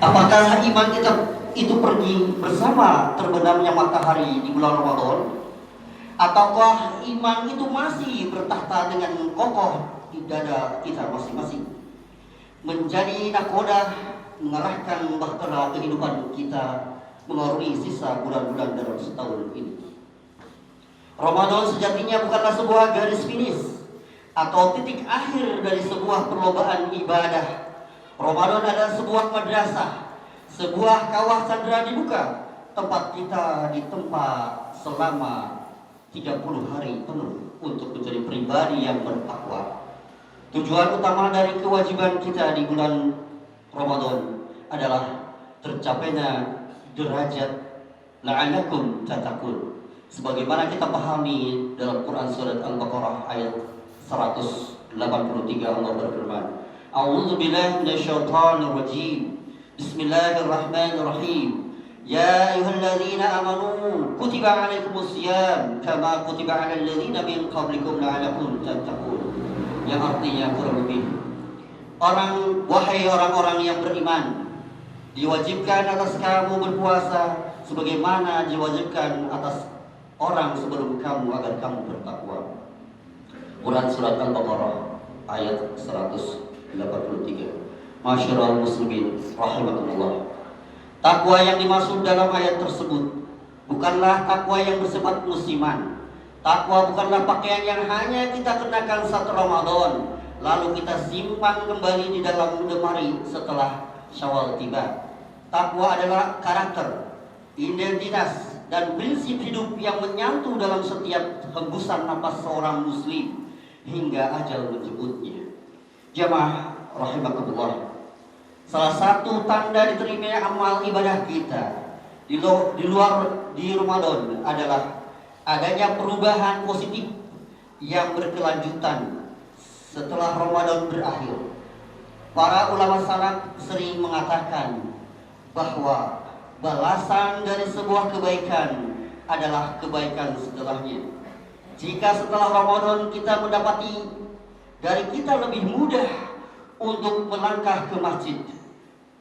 Apakah iman kita itu pergi bersama terbenamnya matahari di bulan Ramadan? Ataukah iman itu masih bertahta dengan kokoh di dada kita masing-masing, menjadi nakoda mengarahkan bahtera kehidupan kita mengarungi sisa bulan-bulan dalam setahun ini? Ramadan sejatinya bukanlah sebuah garis finish atau titik akhir dari sebuah perlombaan ibadah. Ramadan adalah sebuah madrasah, sebuah kawah candera dibuka, tempat kita ditempa selama 30 hari penuh untuk menjadi pribadi yang bertakwa. Tujuan utama dari kewajiban kita di bulan Ramadan adalah tercapainya derajat la'alakum tattaqun. Sebagaimana kita pahami dalam Quran surat Al-Baqarah ayat 183, Allah berfirman, A'udzu billahi minasyaitonir rajim. Bismillahirrahmanirrahim. Ya ayyuhalladzina amanu kutiba 'alaikumus syiyam kama kutiba 'alal ladzina min qablikum la'allakum tattaqun. Yang artinya kurang lebih, wahai orang-orang yang beriman, diwajibkan atas kamu berpuasa sebagaimana diwajibkan atas orang sebelum kamu agar kamu bertakwa. Quran surat Al-Baqarah ayat 183. Masyarul muslimin rahimakumullah. Takwa yang dimaksud dalam ayat tersebut bukanlah takwa yang bersifat musiman. Takwa bukanlah pakaian yang hanya kita kenakan saat Ramadan lalu kita simpan kembali di dalam lemari setelah Syawal tiba. Takwa adalah karakter, identitas, dan prinsip hidup yang menyatu dalam setiap hembusan napas seorang muslim hingga ajal menjemputnya. Jamaah rahimakumullah, salah satu tanda diterimanya amal ibadah kita di Ramadan adalah adanya perubahan positif yang berkelanjutan setelah Ramadan berakhir. Para ulama salaf sering mengatakan bahwa balasan dari sebuah kebaikan adalah kebaikan setelahnya. Jika setelah Ramadan kita mendapati dari kita lebih mudah untuk melangkah ke masjid,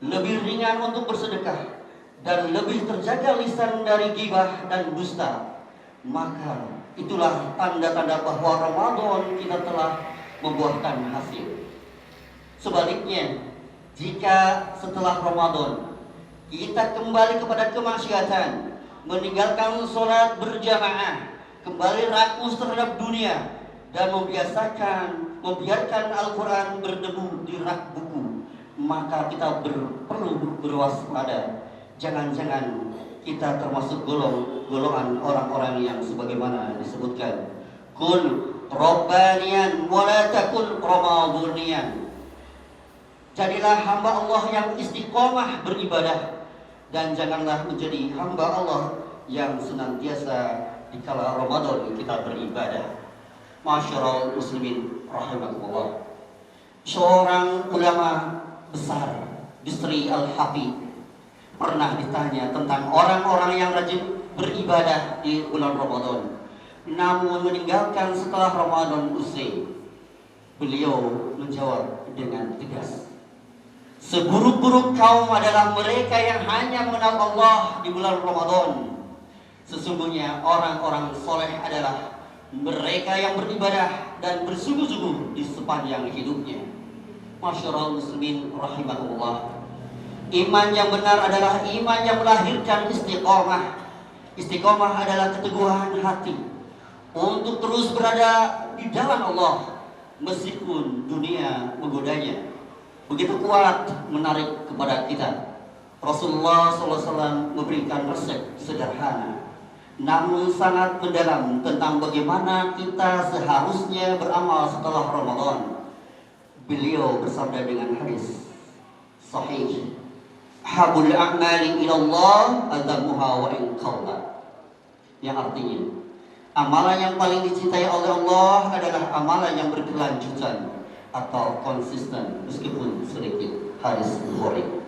lebih ringan untuk bersedekah, dan lebih terjaga lisan dari ghibah dan dusta, maka itulah tanda-tanda bahwa Ramadan kita telah membuahkan hasil. Sebaliknya, jika setelah Ramadan kita kembali kepada kemaksiatan, meninggalkan sholat berjamaah, kembali rakus terhadap dunia, dan membiarkan Al-Quran berdebu di rak buku, maka kita perlu berwaspada. Jangan-jangan kita termasuk golongan orang-orang yang sebagaimana disebutkan, Kun Rabbaniyan wala takun Ramaduniyan. Jadilah hamba Allah yang istiqomah beribadah, dan janganlah menjadi hamba Allah yang senantiasa di kala Ramadan kita beribadah. Masyarul muslimin rahimakumullah. Seorang ulama besar, Bisri Al-Hafi, pernah ditanya tentang orang-orang yang rajin beribadah di bulan Ramadan namun meninggalkan setelah Ramadan usai. Beliau menjawab dengan tegas, seburuk-buruk kaum adalah mereka yang hanya mengenal Allah di bulan Ramadan. Sesungguhnya orang-orang soleh adalah mereka yang beribadah dan bersungguh-sungguh di sepanjang hidupnya. Masyarul muslimin rahimakumullah. Iman yang benar adalah iman yang melahirkan istiqomah. Istiqomah adalah keteguhan hati untuk terus berada di jalan Allah meskipun dunia menggodanya. Begitu kuat menarik kepada kita. Rasulullah SAW memberikan resep sederhana namun sangat mendalam tentang bagaimana kita seharusnya beramal setelah Ramadan. Beliau bersabda dengan hadis sahih, habul a'mali ilallah adamuha wa in qalla. Yang artinya, amalan yang paling dicintai oleh Allah adalah amalan yang berkelanjutan atau konsisten meskipun sedikit. Hadis Bukhari.